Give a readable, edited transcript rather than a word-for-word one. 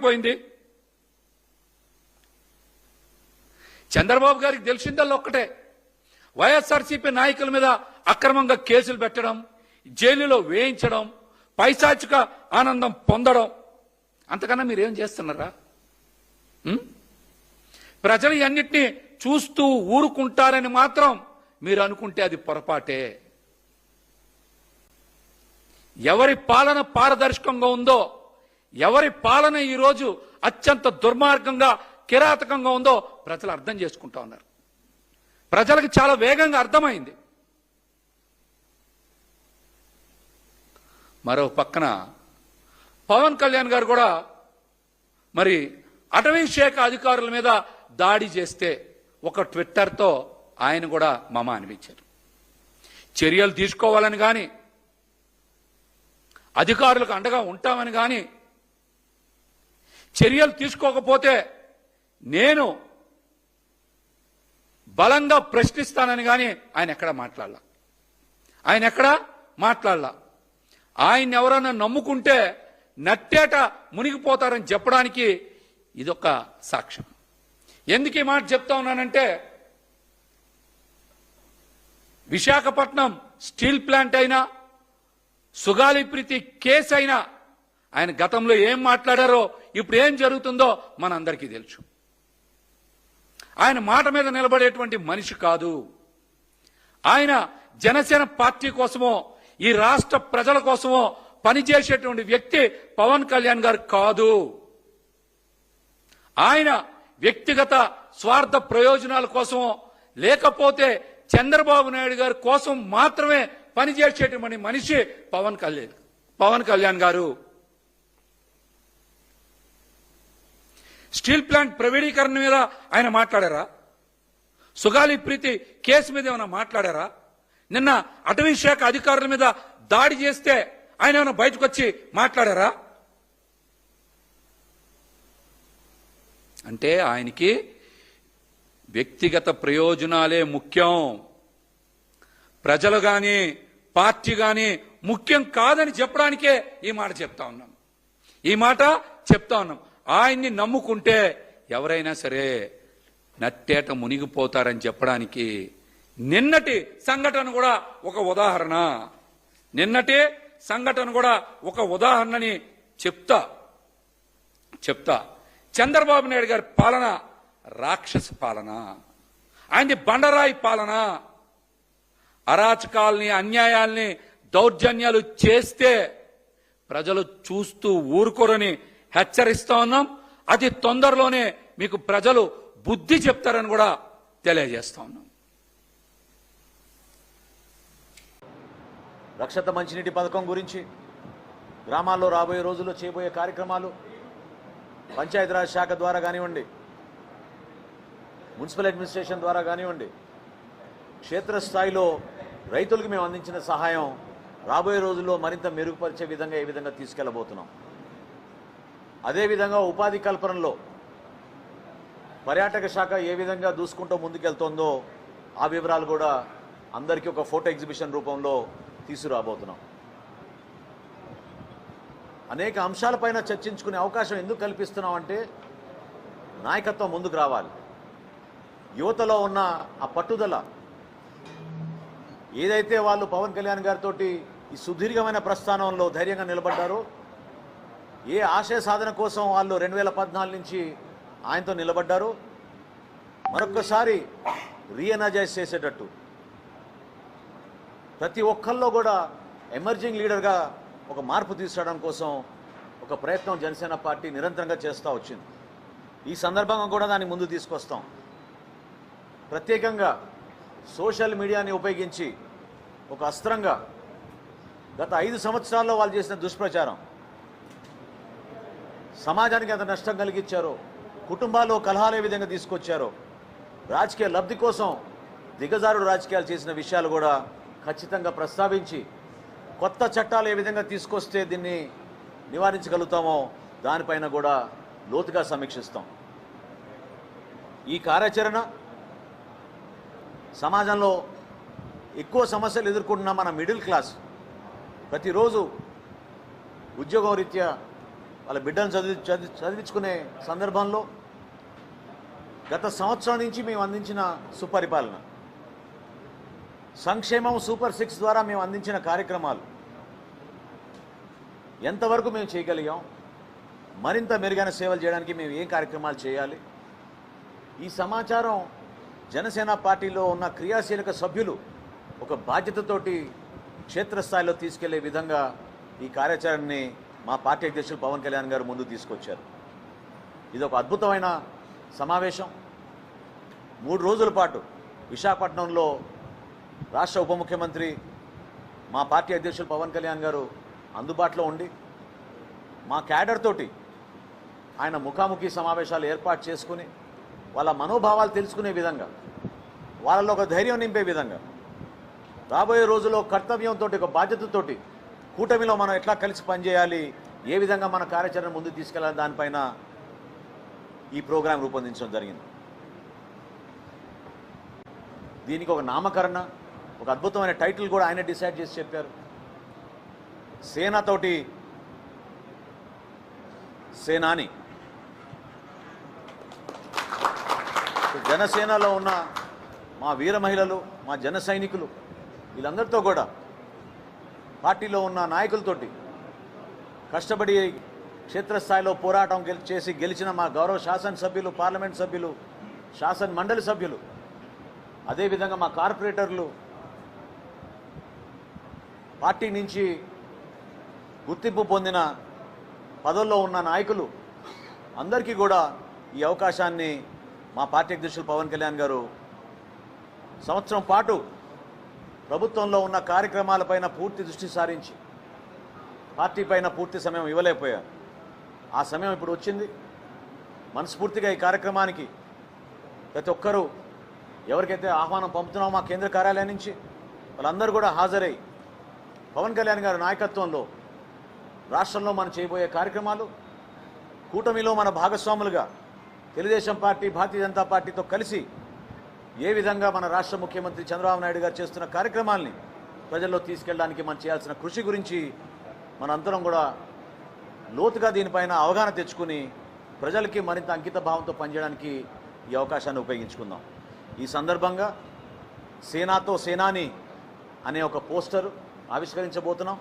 ఏమైపోయింది? చంద్రబాబు గారికి తెలిసిందల్లా ఒక్కటే, వైఎస్ఆర్సీపీ నాయకుల మీద అక్రమంగా కేసులు పెట్టడం, జైలులో వేయించడం, పైశాచిక ఆనందం పొందడం. అంతకన్నా మీరేం చేస్తున్నారా? ప్రజలు అన్నిటినీ చూస్తూ ఊరుకుంటారని మాత్రం మీరు అనుకుంటే అది పొరపాటే. ఎవరి పాలన పారదర్శకంగా ఉందో, ఎవరి పాలన ఈరోజు అత్యంత దుర్మార్గంగా కిరాతకంగా ఉందో ప్రజలు అర్థం చేసుకుంటా ఉన్నారు. ప్రజలకు చాలా వేగంగా అర్థమైంది. మరో పక్కన పవన్ కళ్యాణ్ గారు కూడా మరి అటవీ శాఖ అధికారుల మీద దాడి చేస్తే ఒక ట్విట్టర్తో ఆయన కూడా మమ అనిపించారు. చర్యలు తీసుకోవాలని కానీ, అధికారులకు అండగా ఉంటామని కానీ, చర్యలు తీసుకోకపోతే నేను బలంగా ప్రశ్నిస్తానని కానీ ఆయన ఎక్కడా మాట్లాడలా. ఆయన ఎవరన్నా నమ్ముకుంటే నట్టేట మునిగిపోతారని చెప్పడానికి ఇదొక సాక్ష్యం. ఎందుకు ఈ మాట చెప్తా ఉన్నానంటే, విశాఖపట్నం స్టీల్ ప్లాంట్ అయినా, సుగాలి ప్రీతి కేసు అయినా ఆయన గతంలో ఏం మాట్లాడారో ఇప్పుడు ఏం జరుగుతుందో మనందరికీ తెలుసు. ఆయన మాట మీద నిలబడేటువంటి మనిషి కాదు. ఆయన జనసేన పార్టీ కోసమో ఈ రాష్ట్ర ప్రజల కోసమో పనిచేసేటువంటి వ్యక్తి పవన్ కళ్యాణ్ గారు కాదు. ఆయన వ్యక్తిగత స్వార్థ ప్రయోజనాల కోసమో లేకపోతే చంద్రబాబు నాయుడు గారి కోసం మాత్రమే పనిచేసేటువంటి మనిషి పవన్ కళ్యాణ్ గారు. స్టీల్ ప్లాంట్ ప్రైవేటీకరణ మీద ఆయన మాట్లాడారా? సుగాలి ప్రీతి కేసు మీద ఏమైనా మాట్లాడారా? నిన్న అటవీ శాఖ అధికారుల మీద దాడి చేస్తే ఆయన ఏమైనా బయటకు వచ్చి మాట్లాడారా? అంటే ఆయనకి వ్యక్తిగత ప్రయోజనాలే ముఖ్యం, ప్రజలు గాని పార్టీ గాని ముఖ్యం కాదని చెప్పడానికే ఈ మాట చెప్తా ఉన్నాం. ఆయన్ని నమ్ముకుంటే ఎవరైనా సరే నట్టేట మునిగిపోతారని చెప్పడానికి నిన్నటి సంఘటన కూడా ఒక ఉదాహరణని చెప్తా. చంద్రబాబు నాయుడు గారి పాలన రాక్షస పాలన, ఆయనది బండరాయి పాలన. అరాచకాల్ని, అన్యాయాల్ని, దౌర్జన్యాలు చేస్తే ప్రజలు చూస్తూ ఊరుకోరని హెచ్చరిస్తా ఉన్నాం. అతి తొందరలోనే మీకు ప్రజలు బుద్ధి చెప్తారని కూడా తెలియజేస్తా ఉన్నాం. రక్షిత మంచినీటి పథకం గురించి, గ్రామాల్లో రాబోయే రోజుల్లో చేయబోయే కార్యక్రమాలు, పంచాయతీరాజ్ శాఖ ద్వారా కానివ్వండి, మున్సిపల్ అడ్మినిస్ట్రేషన్ ద్వారా కానివ్వండి, క్షేత్రస్థాయిలో రైతులకు మేము అందించిన సహాయం రాబోయే రోజుల్లో మరింత మెరుగుపరిచే విధంగా ఏ విధంగా తీసుకెళ్లబోతున్నాం. అదేవిధంగా ఉపాధి కల్పనలో పర్యాటక శాఖ ఏ విధంగా దూసుకుంటూ ముందుకెళ్తోందో ఆ వివరాలు కూడా అందరికీ ఒక ఫోటో ఎగ్జిబిషన్ రూపంలో తీసుకురాబోతున్నాం. అనేక అంశాలపైన చర్చించుకునే అవకాశం ఎందుకు కల్పిస్తున్నాం అంటే, నాయకత్వం ముందుకు రావాలి. యువతలో ఉన్న ఆ పట్టుదల ఏదైతే వాళ్ళు పవన్ కళ్యాణ్ గారితో ఈ సుదీర్ఘమైన ప్రస్థానంలో ధైర్యంగా నిలబడ్డారో, ఏ ఆశయ సాధన కోసం వాళ్ళు 2014 నుంచి ఆయనతో నిలబడ్డారో మరొక్కసారి రీఎనర్జైజ్ చేసేటట్టు ప్రతి ఒక్కళ్ళలో కూడా ఎమర్జింగ్ లీడర్గా ఒక మార్పు తీసుకురావడం కోసం ఒక ప్రయత్నం జనసేన పార్టీ నిరంతరంగా చేస్తూ వచ్చింది. ఈ సందర్భంగా కూడా దాన్ని ముందు తీసుకొస్తాం. ప్రత్యేకంగా సోషల్ మీడియాని ఉపయోగించి ఒక అస్త్రంగా గత 5 సంవత్సరాల్లో వాళ్ళు చేసిన దుష్ప్రచారం సమాజానికి ఎంత నష్టం కలిగించారో, కుటుంబాల్లో కలహాలు ఏ విధంగా తీసుకొచ్చారో, రాజకీయ లబ్ధి కోసం దిగజారుడు రాజకీయాలు చేసిన విషయాలు కూడా ఖచ్చితంగా ప్రస్తావించి కొత్త చట్టాలు ఏ విధంగా తీసుకొస్తే దీన్ని నివారించగలుగుతామో దానిపైన కూడా లోతుగా సమీక్షిస్తాం. ఈ కార్యాచరణ సమాజంలో ఎక్కువ సమస్యలు ఎదుర్కొంటున్న మన మిడిల్ క్లాస్ ప్రతిరోజు ఉద్యోగం రీత్యా వాళ్ళ బిడ్డను చదివించుకునే సందర్భంలో గత సంవత్సరం నుంచి మేము అందించిన సుపరిపాలన, సంక్షేమం సూపర్ 6 ద్వారా మేము అందించిన కార్యక్రమాలు ఎంతవరకు మేము చేయగలిగాం, మరింత మెరుగైన సేవలు చేయడానికి మేము ఏం కార్యక్రమాలు చేయాలి, ఈ సమాచారం జనసేన పార్టీలో ఉన్న క్రియాశీలక సభ్యులు ఒక బాధ్యతతోటి క్షేత్రస్థాయిలో తీసుకెళ్లే విధంగా ఈ కార్యాచరణని మా పార్టీ అధ్యక్షులు పవన్ కళ్యాణ్ గారు ముందుకు తీసుకొచ్చారు. ఇది ఒక అద్భుతమైన సమావేశం. 3 రోజుల పాటు విశాఖపట్నంలో రాష్ట్ర ఉప ముఖ్యమంత్రి మా పార్టీ అధ్యక్షులు పవన్ కళ్యాణ్ గారు అందుబాటులో ఉండి మా క్యాడర్ తోటి ఆయన ముఖాముఖి సమావేశాలు ఏర్పాటు చేసుకుని వాళ్ళ మనోభావాలు తెలుసుకునే విధంగా, వాళ్ళలో ఒక ధైర్యం నింపే విధంగా, రాబోయే రోజుల్లో కర్తవ్యంతో ఒక బాధ్యతతోటి కూటమిలో మనం ఎట్లా కలిసి పనిచేయాలి, ఏ విధంగా మన కార్యాచరణ ముందుకు తీసుకెళ్లాలి, దానిపైన ఈ ప్రోగ్రాం రూపొందించడం జరిగింది. దీనికి ఒక నామకరణ, ఒక అద్భుతమైన టైటిల్ కూడా ఆయన డిసైడ్ చేసి చెప్పారు. సేనతోటి సేనాని. జనసేనలో ఉన్న మా వీర మహిళలు, మా జన సైనికులు, వీళ్ళందరితో కూడా పార్టీలో ఉన్న నాయకులతోటి కష్టపడి క్షేత్రస్థాయిలో పోరాటం చేసి గెలిచిన మా గౌరవ శాసనసభ్యులు, పార్లమెంట్ సభ్యులు, శాసన మండలి సభ్యులు, అదేవిధంగా మా కార్పొరేటర్లు, పార్టీ నుంచి గుర్తింపు పొందిన పదవుల్లో ఉన్న నాయకులు అందరికీ కూడా ఈ అవకాశాన్ని మా పార్టీ అధ్యక్షులు పవన్ కళ్యాణ్ గారు సంవత్సరం పాటు ప్రభుత్వంలో ఉన్న కార్యక్రమాలపైన పూర్తి దృష్టి సారించి పార్టీ పైన పూర్తి సమయం ఇవ్వలేకపోయారు. ఆ సమయం ఇప్పుడు వచ్చింది. మనస్ఫూర్తిగా ఈ కార్యక్రమానికి ప్రతి ఒక్కరూ ఎవరికైతే ఆహ్వానం పంపుతున్నామో మా కేంద్ర కార్యాలయం నుంచి వాళ్ళందరూ కూడా హాజరై పవన్ కళ్యాణ్ గారి నాయకత్వంలో రాష్ట్రంలో మనం చేయబోయే కార్యక్రమాలు, కూటమిలో మన భాగస్వాములుగా తెలుగుదేశం పార్టీ, భారతీయ జనతా పార్టీతో కలిసి ఏ విధంగా మన రాష్ట్ర ముఖ్యమంత్రి చంద్రబాబు నాయుడు గారు చేస్తున్న కార్యక్రమాల్ని ప్రజల్లో తీసుకెళ్ళడానికి మనం చేయాల్సిన కృషి గురించి మనందరం కూడా లోతుగా దీనిపైన అవగాహన తెచ్చుకుని ప్రజలకి మరింత అంకిత భావంతో పనిచేయడానికి ఈ అవకాశాన్ని ఉపయోగించుకుందాం. ఈ సందర్భంగా సేనాతో సేనాని అనే ఒక పోస్టర్ ఆవిష్కరించబోతున్నాం.